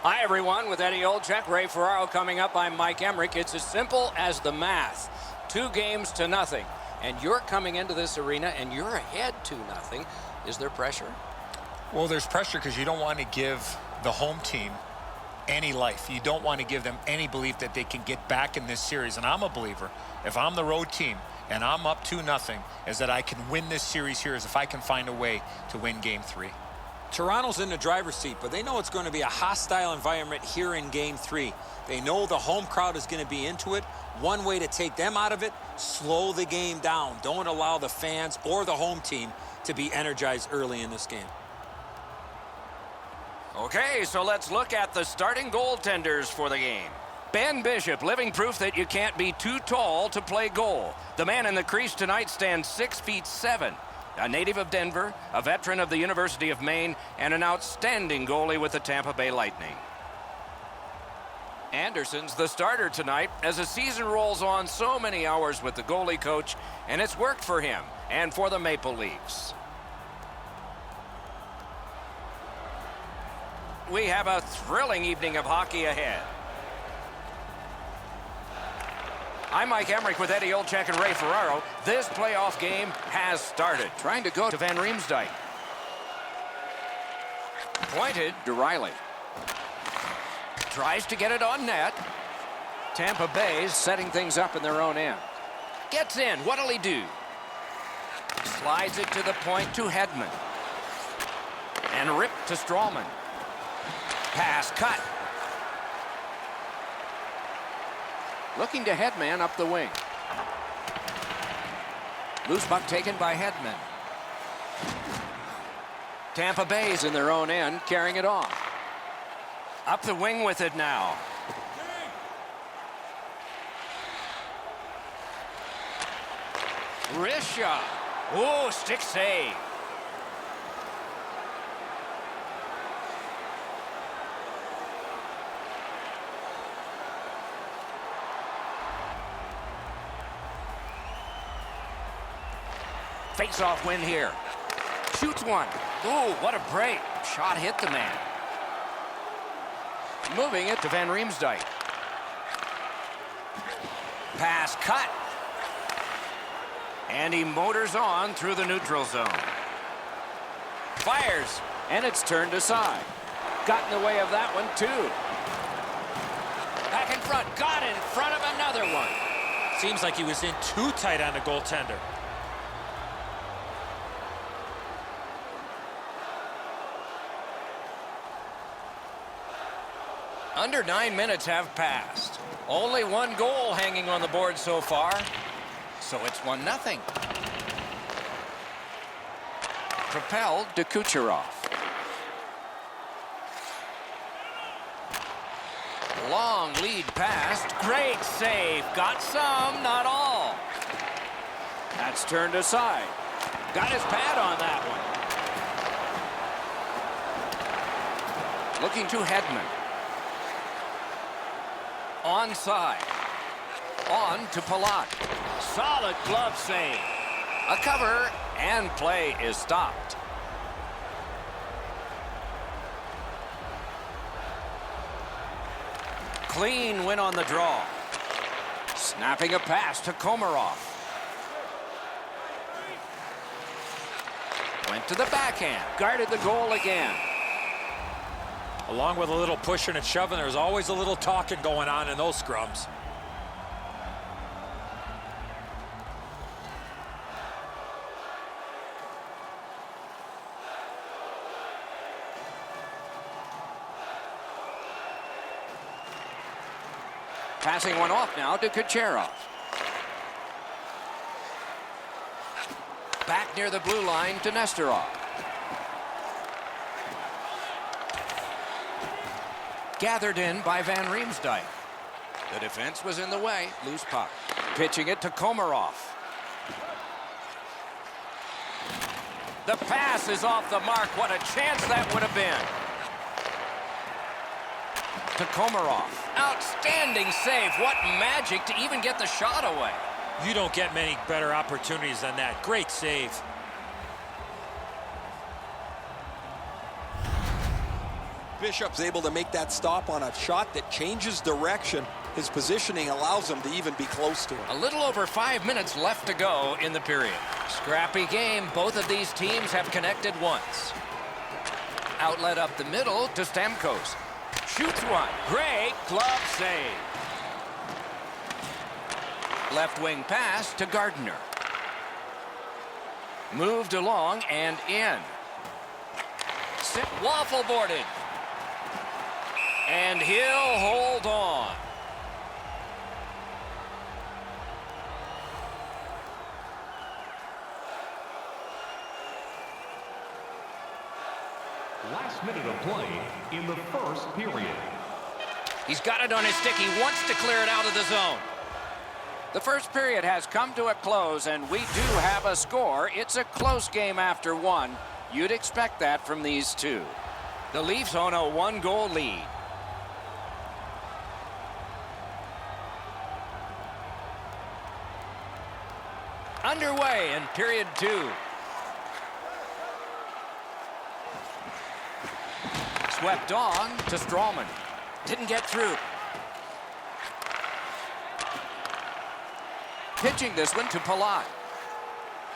Hi, everyone. With Eddie Olczyk, Ray Ferraro coming up. I'm Mike Emmerich. It's as simple as the math. 2 games to nothing. And you're coming into this arena and you're ahead 2-0. Is there pressure? Well, there's pressure because you don't want to give the home team any life. You don't want to give them any belief that they can get back in this series. And I'm a believer, if I'm the road team and I'm up 2-0, is that I can win this series here is if I can find a way to win Game 3. Toronto's in the driver's seat, but they know it's going to be a hostile environment here in Game 3. They know the home crowd is going to be into it. One way to take them out of it, slow the game down. Don't allow the fans or the home team to be energized early in this game. Okay, so let's look at the starting goaltenders for the game. Ben Bishop, living proof that you can't be too tall to play goal. The man in the crease tonight stands 6'7". A native of Denver, a veteran of the University of Maine, and an outstanding goalie with the Tampa Bay Lightning. Anderson's the starter tonight as the season rolls on. So many hours with the goalie coach, and it's worked for him and for the Maple Leafs. We have a thrilling evening of hockey ahead. I'm Mike Emmerich with Eddie Olczyk and Ray Ferraro. This playoff game has started. Trying to go to Van Riemsdyk. Pointed to Riley. Tries to get it on net. Tampa Bay's setting things up in their own end. Gets in. What'll he do? Slides it to the point to Hedman. And ripped to Strawman. Pass cut. Looking to Hedman up the wing. Loose puck taken by Hedman. Tampa Bay's in their own end, carrying it on. Up the wing with it now. Wrist shot. Oh, stick save. Face-off win here. Shoots one. Oh, what a break. Shot hit the man. Moving it to Van Riemsdyk. Pass cut. And he motors on through the neutral zone. Fires, and it's turned aside. Got in the way of that one, too. Back in front. Got in front of another one. Seems like he was in too tight on the goaltender. Under 9 minutes have passed. Only 1 goal hanging on the board so far. So it's 1-0. Propelled to Kucherov. Long lead pass. Great save. Got some, not all. That's turned aside. Got his pad on that one. Looking to Hedman. Onside. On to Palat. Solid glove save. A cover, and play is stopped. Clean win on the draw. Snapping a pass to Komarov. Went to the backhand. Guarded the goal again. Along with a little pushing and shoving, there's always a little talking going on in those scrums. Passing one off now to Kucherov. Back near the blue line to Nesterov. Gathered in by Van Riemsdyk. The defense was in the way. Loose puck. Pitching it to Komarov. The pass is off the mark. What a chance that would have been. To Komarov. Outstanding save. What magic to even get the shot away. You don't get many better opportunities than that. Great save. Bishop's able to make that stop on a shot that changes direction. His positioning allows him to even be close to it. A little over 5 minutes left to go in the period. Scrappy game. Both of these teams have connected once. Outlet up the middle to Stamkos. Shoots one. Great glove save. Left wing pass to Gardner. Moved along and in. Waffle boarded. And he'll hold on. Last minute of play in the first period. He's got it on his stick. He wants to clear it out of the zone. The first period has come to a close, and we do have a score. It's a close game after one. You'd expect that from these two. The Leafs own a 1-goal lead. Underway in period two. Swept on to Strawman. Didn't get through. Pitching this one to Palat.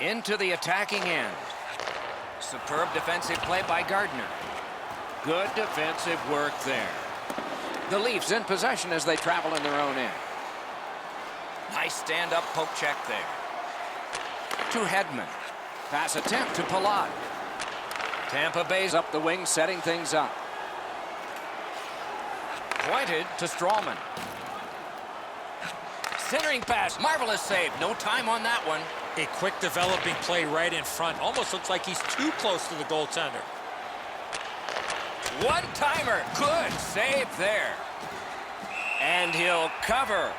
Into the attacking end. Superb defensive play by Gardner. Good defensive work there. The Leafs in possession as they travel in their own end. Nice stand-up poke check there. To Hedman. Pass attempt to Palat. Tampa Bay's up the wing, setting things up. Pointed to Strawman. Centering pass. Marvelous save. No time on that one. A quick developing play right in front. Almost looks like he's too close to the goaltender. One-timer. Good save there. And he'll cover.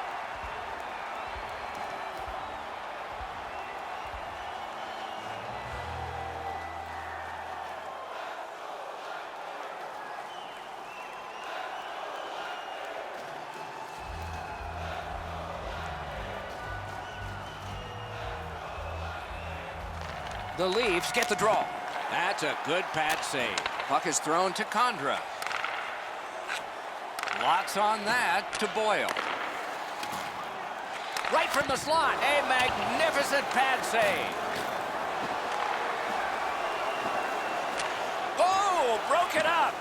The Leafs get the draw. That's a good pad save. Puck is thrown to Condra. Lots on that to Boyle. Right from the slot. A magnificent pad save. Oh, broke it up.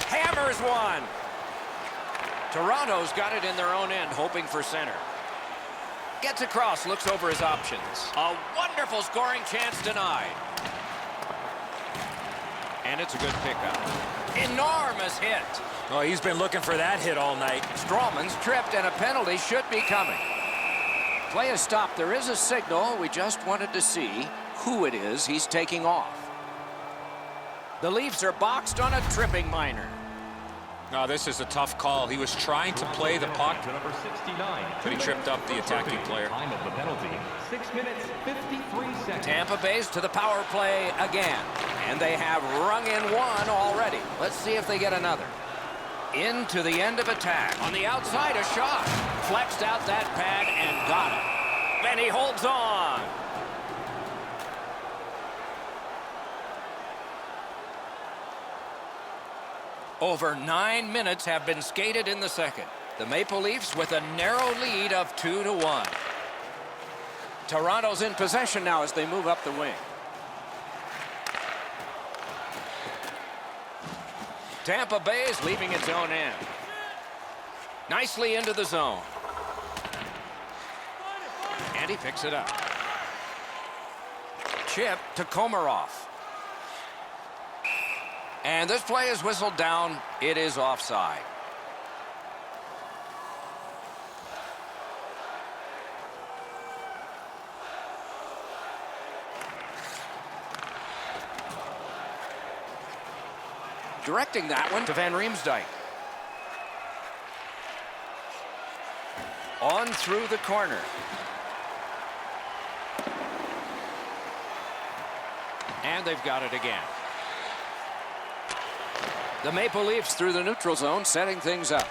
Hammers one. Toronto's got it in their own end, hoping for center. Gets across, looks over his options. A wonderful scoring chance denied. And it's a good pickup. Enormous hit. Oh, he's been looking for that hit all night. Strawman's tripped, and a penalty should be coming. Play is stopped. There is a signal. We just wanted to see who it is he's taking off. The Leafs are boxed on a tripping minor. No, this is a tough call. He was trying to play the puck, Number 69, but he tripped up the attacking player. Time of the penalty, 6 minutes, 53 seconds. Tampa Bay's to the power play again. And they have rung in one already. Let's see if they get another. Into the end of attack. On the outside, a shot. Flexed out that pad and got it. And he holds on. Over 9 minutes have been skated in the second. The Maple Leafs with a narrow lead of 2-1. Toronto's in possession now as they move up the wing. Tampa Bay is leaving its own end. Nicely into the zone. And he picks it up. Chip to Komarov. And this play is whistled down. It is offside. Directing that one to Van Riemsdyk. On through the corner. And they've got it again. The Maple Leafs through the neutral zone, setting things up.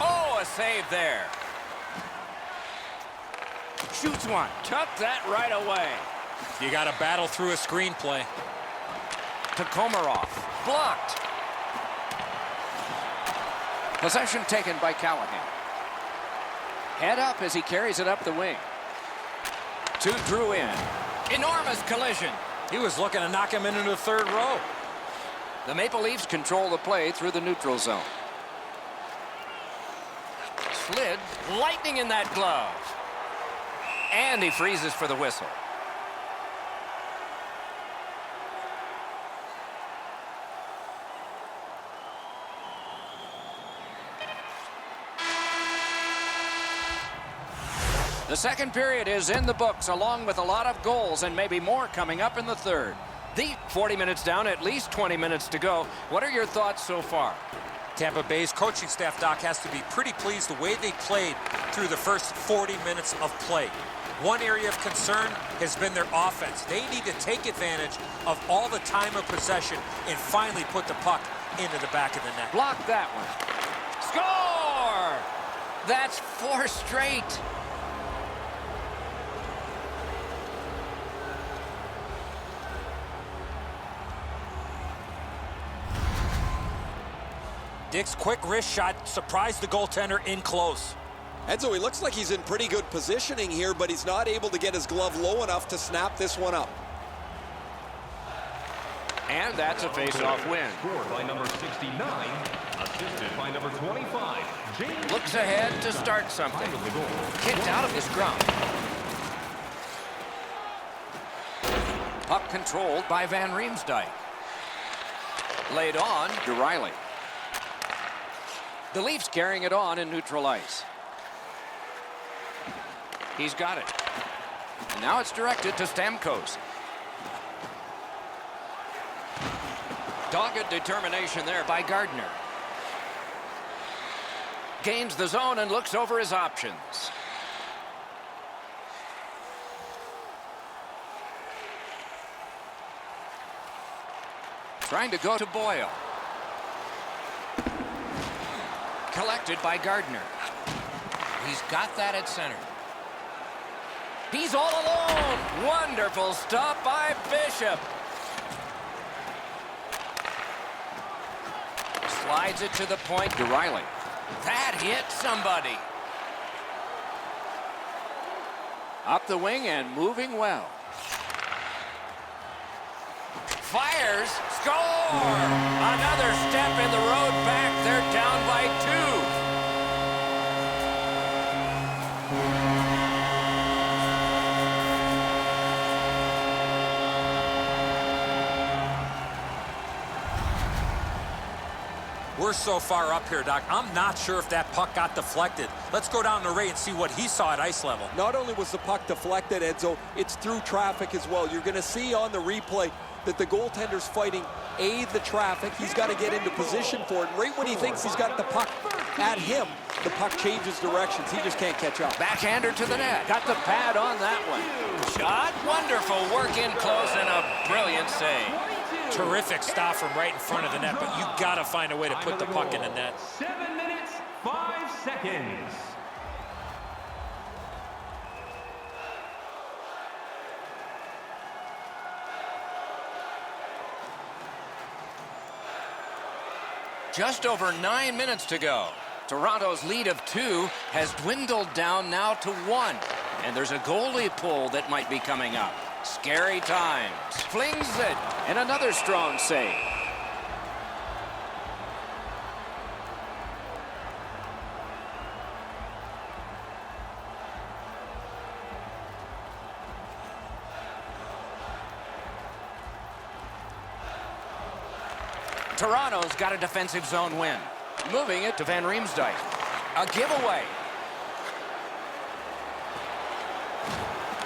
Oh, a save there. Shoots one. Took that right away. You got to battle through a screenplay. To Komarov. Blocked. Possession taken by Callahan. Head up as he carries it up the wing. To Drew in. Enormous collision. He was looking to knock him into the third row. The Maple Leafs control the play through the neutral zone. Slid, lightning in that glove. And he freezes for the whistle. The second period is in the books, along with a lot of goals and maybe more coming up in the third. The 40 minutes down, at least 20 minutes to go. What are your thoughts so far? Tampa Bay's coaching staff, Doc, has to be pretty pleased the way they played through the first 40 minutes of play. One area of concern has been their offense. They need to take advantage of all the time of possession and finally put the puck into the back of the net. Block that one. Score! That's 4 straight. Dick's quick wrist shot surprised the goaltender in close. Enzo, he looks like he's in pretty good positioning here, but he's not able to get his glove low enough to snap this one up. And that's a face-off win. Scored by number 69, assisted by number 25. James Looks ahead to start something. Kicked out of the scrum. Puck controlled by Van Riemsdyk. Laid on to Riley. The Leafs carrying it on in neutral ice. He's got it. And now it's directed to Stamkos. Dogged determination there by Gardner. Gains the zone and looks over his options. Trying to go to Boyle. Collected by Gardner. He's got that at center. He's all alone. Wonderful stop by Bishop. Slides it to the point to Riley. That hit somebody. Up the wing and moving well. Fires. Score! Another step in the road back. They're down by 2. We're so far up here, Doc. I'm not sure if that puck got deflected. Let's go down to Ray and see what he saw at ice level. Not only was the puck deflected, Enzo, it's through traffic as well. You're going to see on the replay that the goaltender's fighting the traffic. He's got to get into position for it. Right when he thinks he's got the puck at him, the puck changes directions. He just can't catch up. Backhander to the net. Got the pad on that one. Shot. Wonderful work in close and a brilliant save. Terrific stop from right in front of the net, but you got to find a way to put the puck in the net. 7 minutes, 5 seconds. Just over 9 minutes to go. Toronto's lead of 2 has dwindled down now to 1. And there's a goalie pull that might be coming up. Scary times. Flings it. And another strong save. Toronto's got a defensive zone win. Moving it to Van Riemsdyk. A giveaway.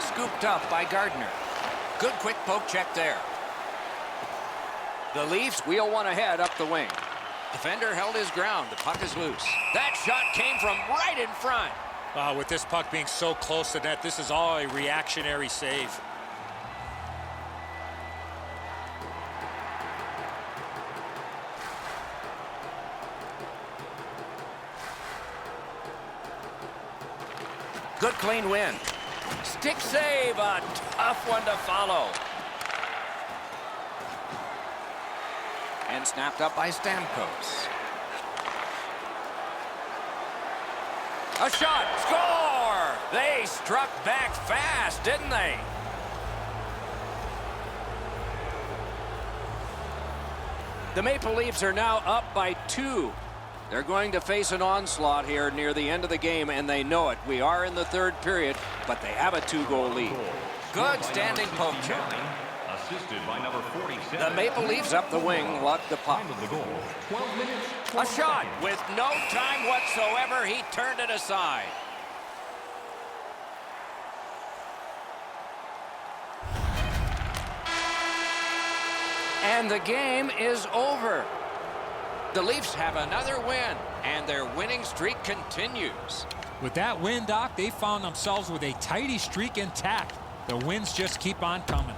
Scooped up by Gardner. Good quick poke check there. The Leafs wheel one ahead up the wing. Defender held his ground. The puck is loose. That shot came from right in front. With this puck being so close to net, this is all a reactionary save. Good clean win. Stick save, a tough one to follow. And snapped up by Stamkos. A shot. Score! They struck back fast, didn't they? The Maple Leafs are now up by 2. They're going to face an onslaught here near the end of the game, and they know it. We are in the third period, but they have a 2-goal lead. Good standing poke check. Assisted by number 47. The Maple Leafs up the wing, lug the puck. Time of the goal, 12 minutes. A shot with no time whatsoever. He turned it aside. And the game is over. The Leafs have another win, and their winning streak continues. With that win, Doc, they found themselves with a tidy streak intact. The wins just keep on coming.